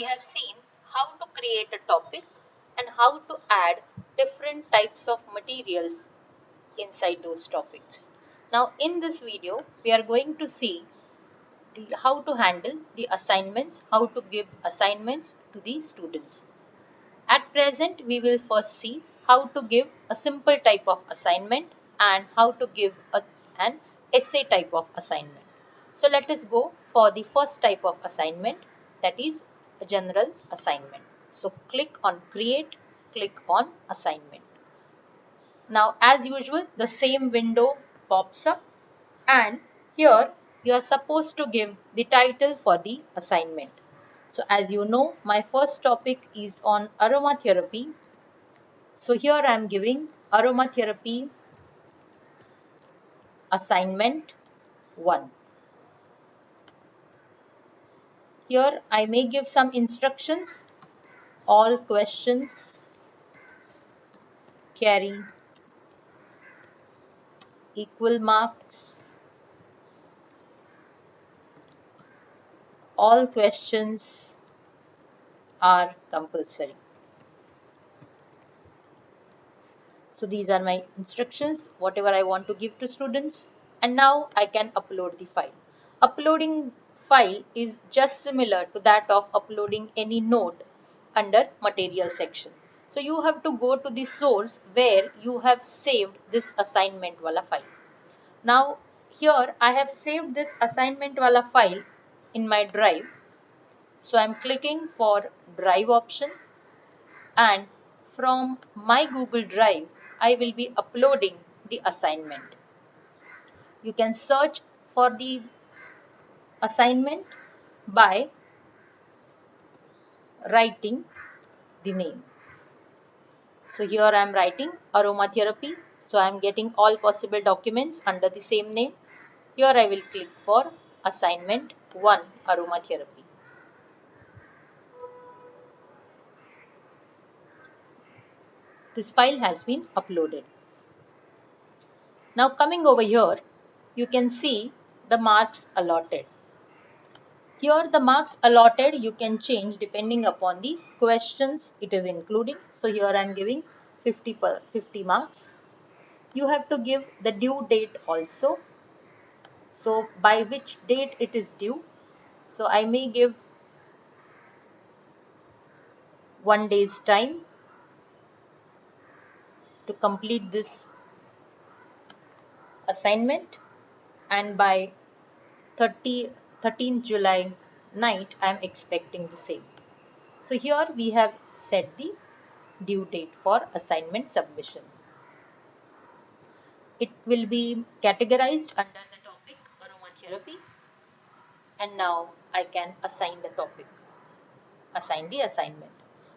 we have seen how to create a topic and how to add different types of materials inside those topics. Now in this video, we are going to see how to handle the assignments, how to give assignments to the students. At present, we will first see how to give a simple type of assignment and how to give an essay type of assignment. So let us go for the first type of assignment, that is a general assignment. So click on create, click on assignment. Now as usual, the same window pops up and here you are supposed to give the title for the assignment. So as you know, my first topic is on aromatherapy. So here I am giving aromatherapy assignment 1. Here I may give some instructions. All questions carry equal marks. All questions are compulsory. So these are my instructions, whatever I want to give to students. And now I can upload the file. Uploading file is just similar to that of uploading any note under material section. So you have to go to the source where you have saved this assignment wala file. Now here I have saved this assignment wala file in my drive. So I am clicking for drive option and from my Google Drive, I will be uploading the assignment. You can search for the assignment by writing the name. So here I am writing aromatherapy. So I am getting all possible documents under the same name. Here I will click for assignment 1 aromatherapy. This file has been uploaded. Now coming over here, you can see the marks allotted. Here the marks allotted you can change depending upon the questions it is including. So here I am giving 50 marks. You have to give the due date also. So by which date it is due. So I may give 1 day's time to complete this assignment and by 13th July night I am expecting the same. So here we have set the due date for assignment submission. It will be categorized under the topic aromatherapy and now I can assign the topic, assign the assignment.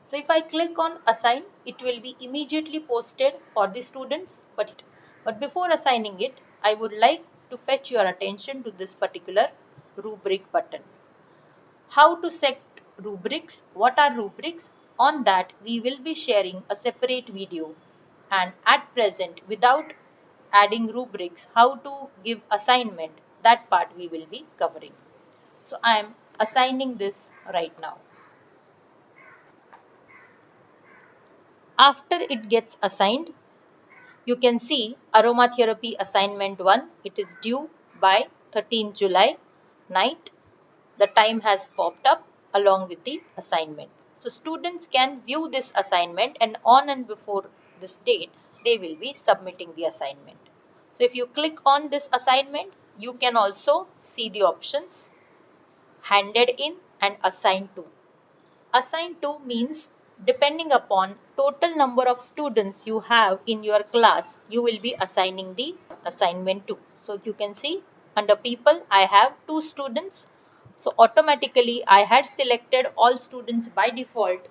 So if I click on assign, it will be immediately posted for the students, but before assigning it, I would like to fetch your attention to this particular rubric button. How to set rubrics, what are rubrics? On that we will be sharing a separate video, and at present without adding rubrics, how to give assignment, that part we will be covering. So I am assigning this right now. After it gets assigned, you can see aromatherapy assignment 1, it is due by 13th July night. The time has popped up along with the assignment. So students can view this assignment and on and before this date, they will be submitting the assignment. So if you click on this assignment, you can also see the options handed in and assigned to. Assigned to means depending upon total number of students you have in your class, you will be assigning the assignment to. So you can see under people, I have 2 students. So automatically I had selected all students by default.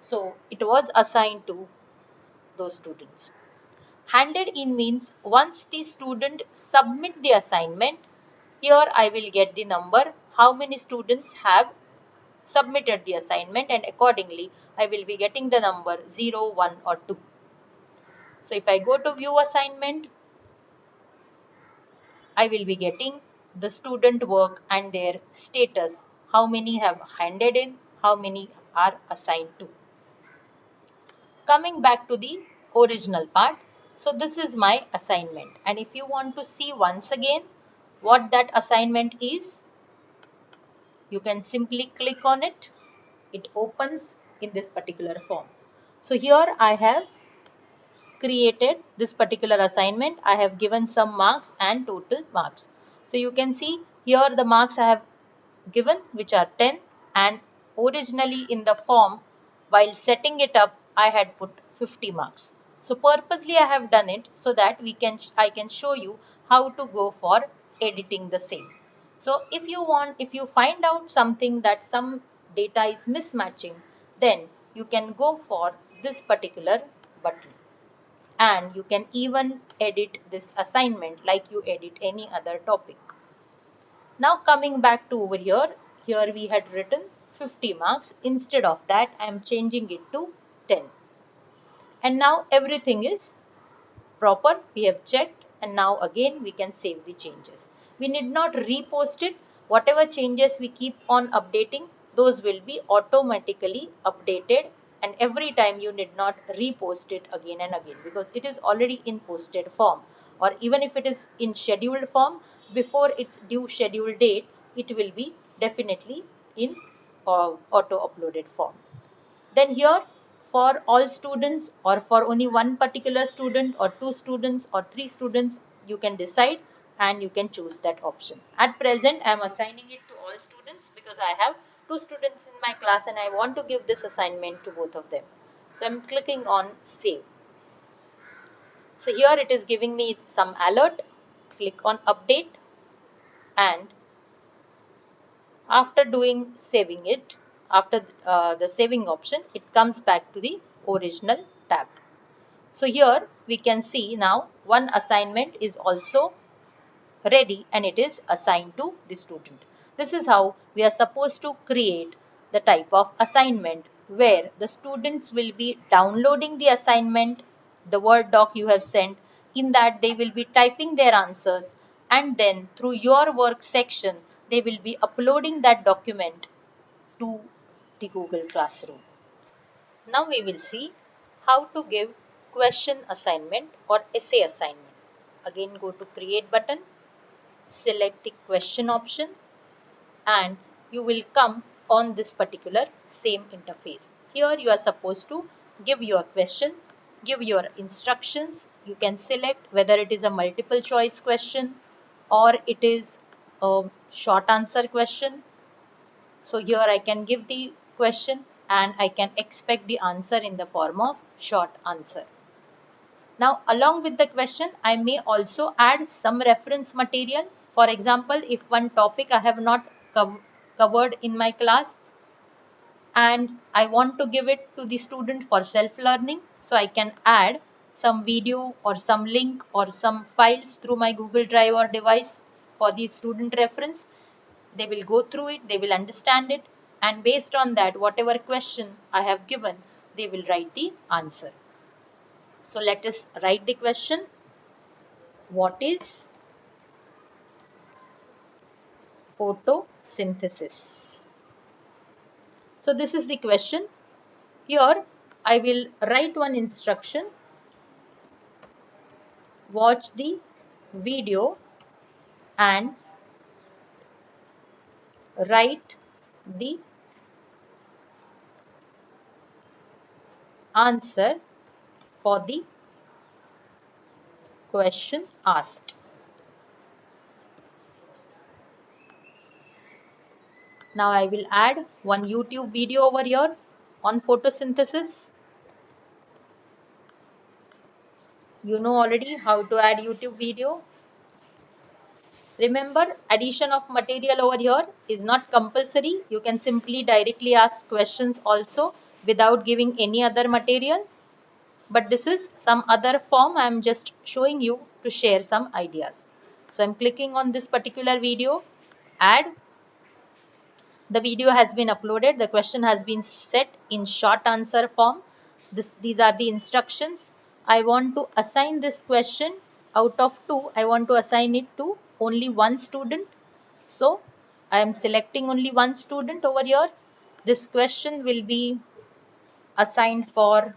So it was assigned to those students. Handed in means once the student submit the assignment, here I will get the number, how many students have submitted the assignment, and accordingly I will be getting the number 0, 1 or 2. So if I go to view assignment, I will be getting the student work and their status, how many have handed in, how many are assigned to. Coming back to the original part, so this is my assignment, and if you want to see once again what that assignment is, you can simply click on it. It opens in this particular form. So here I have created this particular assignment. I have given some marks and total marks. So you can see here the marks I have given, which are 10, and originally in the form while setting it up I had put 50 marks. So purposely I have done it so that I can show you how to go for editing the same. So if you find out something that some data is mismatching, then you can go for this particular button, and you can even edit this assignment like you edit any other topic. Now coming back to over here, here we had written 50 marks. Instead of that, I am changing it to 10. And now everything is proper. We have checked, and now again we can save the changes. We need not repost it. Whatever changes we keep on updating, those will be automatically updated, and every time you need not repost it again and again because it is already in posted form, or even if it is in scheduled form, before its due schedule date it will be definitely in auto uploaded form. Then here, for all students or for only one particular student or two students or three students, you can decide and you can choose that option. At present, I am assigning it to all students because I have two students in my class and I want to give this assignment to both of them. So I am clicking on save. So here it is giving me some alert. Click on update, and after doing saving it, after the saving option, it comes back to the original tab. So here we can see now one assignment is also ready and it is assigned to the student. This is how we are supposed to create the type of assignment where the students will be downloading the assignment, the Word doc you have sent. In that they will be typing their answers, and then through your work section they will be uploading that document to the Google Classroom. Now we will see how to give question assignment or essay assignment. Again, go to create button, select the question option, and you will come on this particular same interface. Here you are supposed to give your question, give your instructions. You can select whether it is a multiple choice question or it is a short answer question. So here I can give the question and I can expect the answer in the form of short answer. Now along with the question, I may also add some reference material. For example, if one topic I have not covered in my class and I want to give it to the student for self-learning, so I can add some video or some link or some files through my Google Drive or device for the student reference. They will go through it, they will understand it, and based on that, whatever question I have given, they will write the answer. So let us write the question. What is photosynthesis? So this is the question. Here I will write one instruction. Watch the video and write the answer for the question asked. Now I will add one YouTube video over here on photosynthesis. You know already how to add YouTube video. Remember, addition of material over here is not compulsory. You can simply directly ask questions also without giving any other material. But this is some other form. I am just showing you to share some ideas. So I am clicking on this particular video, add. The video has been uploaded. The question has been set in short answer form. These are the instructions. I want to assign this question out of 2. I want to assign it to only one student. So I am selecting only one student over here. This question will be assigned for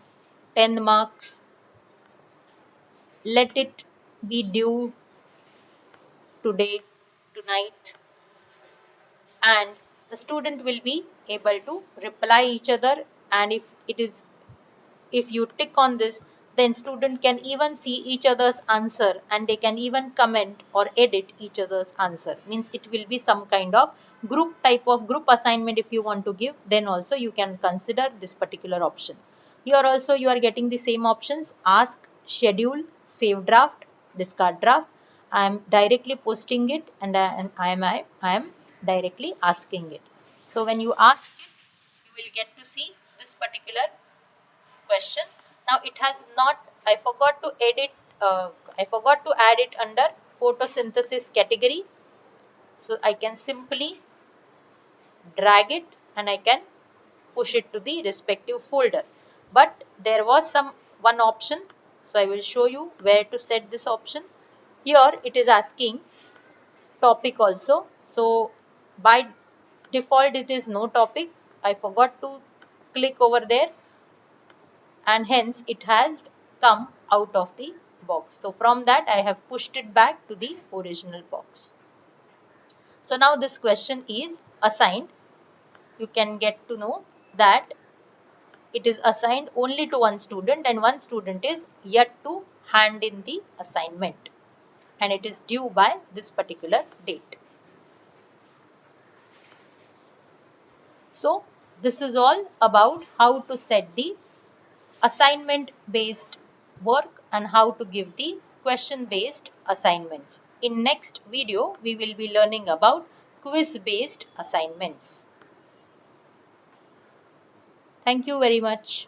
10 marks. Let it be due today, tonight, and the student will be able to reply each other, and if you tick on this, then student can even see each other's answer and they can even comment or edit each other's answer. Means it will be some kind of group assignment. If you want to give, then also you can consider this particular option. Here also you are getting the same options: ask, schedule, save draft, discard draft. I am directly posting it, and I am directly asking it. So when you ask it, you will get to see this particular question. Now it has not, I forgot to edit, I forgot to add it under photosynthesis category. So I can simply drag it and I can push it to the respective folder. But there was one option, so I will show you where to set this option. Here it is asking topic also. So by default it is no topic. I forgot to click over there, and hence it has come out of the box. So from that I have pushed it back to the original box. So now this question is assigned. You can get to know that it is assigned only to one student, and one student is yet to hand in the assignment, and it is due by this particular date. So this is all about how to set the assignment based work and how to give the question based assignments. In next video, we will be learning about quiz based assignments. Thank you very much.